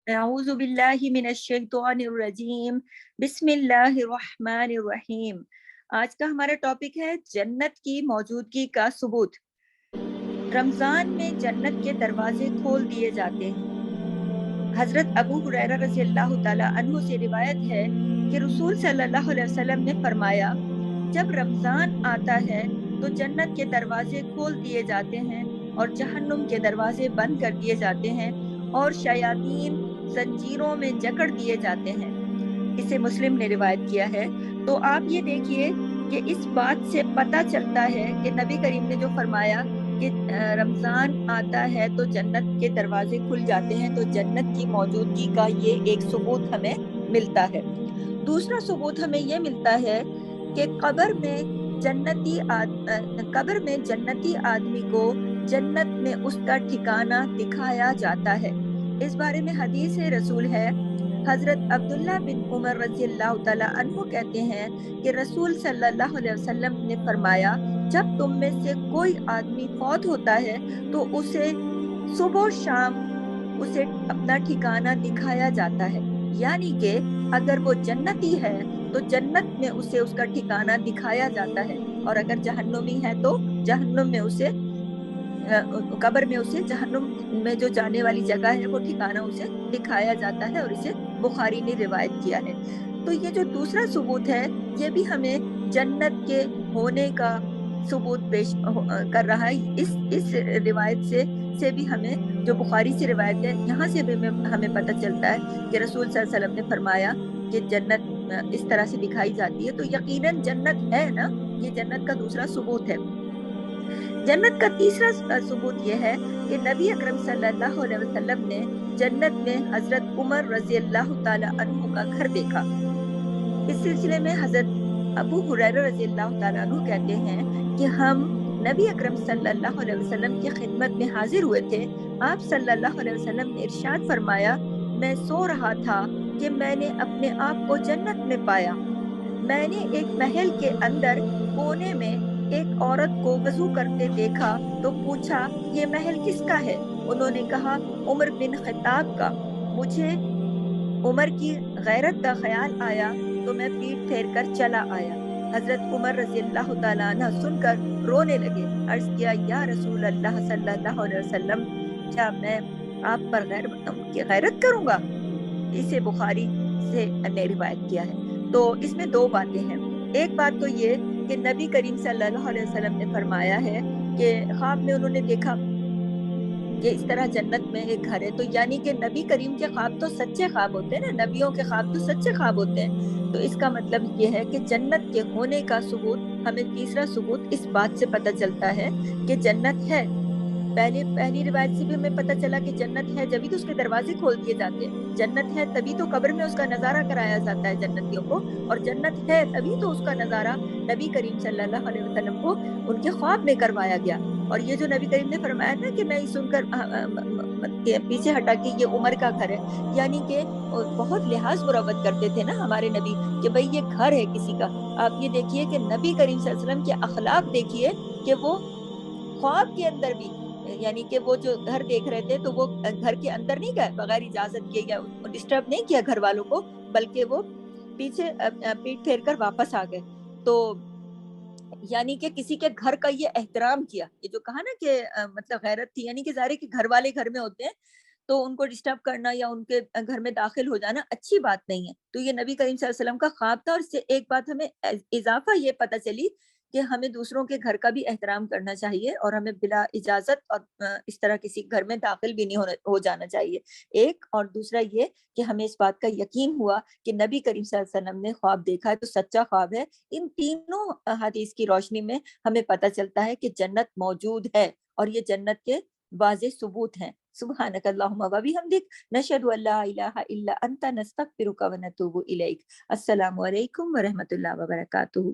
اعوذ باللہ من الشیطان الرجیم بسم اللہ الرحمن الرحیم۔ آج کا ہمارا ٹاپک ہے جنت کی موجودگی کا ثبوت۔ رمضان میں جنت کے دروازے کھول دیے جاتے ہیں۔ حضرت ابو ہریرہ رضی اللہ تعالیٰ عنہ سے روایت ہے کہ رسول صلی اللہ علیہ وسلم نے فرمایا، جب رمضان آتا ہے تو جنت کے دروازے کھول دیے جاتے ہیں اور جہنم کے دروازے بند کر دیے جاتے ہیں اور شیاطین زنجیروں میں جکڑ دیے جاتے ہیں۔ اسے مسلم نے روایت کیا ہے۔ تو آپ یہ دیکھیے کہ اس بات سے پتہ چلتا ہے کہ نبی کریم نے جو فرمایا کہ رمضان آتا ہے تو جنت کے دروازے کھل جاتے ہیں، تو جنت کی موجودگی کا یہ ایک ثبوت ہمیں ملتا ہے۔ دوسرا ثبوت ہمیں یہ ملتا ہے کہ قبر میں جنتی آدمی کو جنت میں اس کا ٹھکانہ دکھایا جاتا ہے۔ اس بارے میں حدیث رسول ہے۔ حضرت عبداللہ بن عمر رضی اللہ تعالیٰ عنہ کہتے ہیں کہ رسول صلی اللہ علیہ وسلم نے فرمایا، جب تم میں سے کوئی آدمی فوت ہوتا ہے تو اسے صبح و شام اسے اپنا ٹھکانہ دکھایا جاتا ہے، یعنی کہ اگر وہ جنتی ہے تو جنت میں اسے اس کا ٹھکانہ دکھایا جاتا ہے، اور اگر جہنمی ہے تو جہنم میں اسے قبر میں اسے جہنم میں جو جانے والی جگہ ہے وہ ٹھکانہ اسے دکھایا جاتا ہے، اور اسے بخاری نے روایت کیا ہے۔ تو یہ جو دوسرا ثبوت ہے یہ بھی ہمیں جنت کے ہونے کا ثبوت پیش کر رہا ہے۔ اس روایت سے بھی ہمیں، جو بخاری سے روایت ہے، یہاں سے بھی ہمیں پتہ چلتا ہے کہ رسول صلی اللہ علیہ وسلم نے فرمایا کہ جنت اس طرح سے دکھائی جاتی ہے، تو یقیناً جنت ہے نا، یہ جنت کا دوسرا ثبوت ہے۔ جنت کا تیسرا ثبوت یہ ہے کہ نبی اکرم صلی اللہ علیہ وسلم نے جنت میں حضرت عمر رضی اللہ تعالی عنہ کا گھر دیکھا۔ اس سلسلے میں حضرت ابو ہریرہ رضی اللہ تعالیٰ عنہ کہتے ہیں کہ ہم نبی اکرم صلی اللہ علیہ وسلم کی خدمت میں حاضر ہوئے تھے۔ آپ صلی اللہ علیہ وسلم نے ارشاد فرمایا، میں سو رہا تھا کہ میں نے اپنے آپ کو جنت میں پایا۔ میں نے ایک محل کے اندر کونے میں ایک عورت کو وضو کرتے دیکھا تو پوچھا، یہ محل کس کا ہے؟ انہوں نے کہا، عمر بن خطاب کا۔ مجھے عمر کی غیرت کا خیال آیا تو میں پیٹھ پھیر کر چلا آیا۔ حضرت عمر رضی اللہ تعالیٰ عنہ سن کر رونے لگے۔ عرض کیا، یا رسول اللہ صلی اللہ علیہ وسلم، کیا میں آپ پر غیرت کروں گا؟ اسے بخاری سے نے روایت کیا ہے۔ تو اس میں دو باتیں ہیں۔ ایک بات تو یہ کہ نبی کریم صلی اللہ علیہ وسلم نے فرمایا ہے کہ خواب میں انہوں نے دیکھا کہ اس طرح جنت میں ایک گھر ہے، تو یعنی کہ نبی کریم کے خواب تو سچے خواب ہوتے ہیں نا، نبیوں کے خواب تو سچے خواب ہوتے ہیں۔ تو اس کا مطلب یہ ہے کہ جنت کے ہونے کا ثبوت، ہمیں تیسرا ثبوت اس بات سے پتہ چلتا ہے کہ جنت ہے۔ پہلی روایت سے بھی ہمیں پتہ چلا کہ جنت ہے، جبھی تو اس کے دروازے کھول دیے جاتے ہیں۔ جنت ہے تبھی تو قبر میں اس کا نظارہ کرایا جاتا ہے جنتیوں کو، اور جنت ہے تبھی تو اس کا نظارہ نبی کریم صلی اللہ علیہ وسلم کو ان کے خواب میں کروایا گیا۔ اور یہ جو نبی کریم نے فرمایا نا کہ میں سن کر پیچھے ہٹا کہ یہ عمر کا گھر ہے، یعنی کہ بہت لحاظ مروت کرتے تھے نا ہمارے نبی کہ بھئی یہ گھر ہے کسی کا۔ آپ یہ دیکھیے کہ نبی کریم صلی اللہ علیہ وسلم کے اخلاق دیکھیے کہ وہ خواب کے اندر بھی، یعنی کہ وہ جو گھر دیکھ رہے تھے تو وہ گھر کے اندر نہیں گئے بغیر اجازت کیے، یا ڈسٹرب نہیں کیا گھر والوں کو، بلکہ وہ پیچھے پیٹ پھیر کر واپس آ گئے۔ تو یعنی کہ کسی کے گھر کا یہ احترام کیا، یہ جو کہا نا کہ مطلب غیرت تھی، یعنی کہ ظاہر ہے کہ گھر والے گھر میں ہوتے ہیں تو ان کو ڈسٹرب کرنا یا ان کے گھر میں داخل ہو جانا اچھی بات نہیں ہے۔ تو یہ نبی کریم صلی اللہ علیہ وسلم کا خواب تھا، اور اس سے ایک بات ہمیں اضافہ یہ پتہ چلی کہ ہمیں دوسروں کے گھر کا بھی احترام کرنا چاہیے، اور ہمیں بلا اجازت اور اس طرح کسی گھر میں داخل بھی نہیں ہو جانا چاہیے، ایک۔ اور دوسرا یہ کہ ہمیں اس بات کا یقین ہوا کہ نبی کریم صلی اللہ علیہ وسلم نے خواب دیکھا ہے تو سچا خواب ہے۔ ان تینوں حدیث کی روشنی میں ہمیں پتہ چلتا ہے کہ جنت موجود ہے، اور یہ جنت کے واضح ثبوت ہیں۔ سبحانک اللہم و بحمدک، نشہد ان لا الہ الا انت، نستغفرک و نتوب الیک۔ السلام علیکم و رحمۃ اللہ وبرکاتہ۔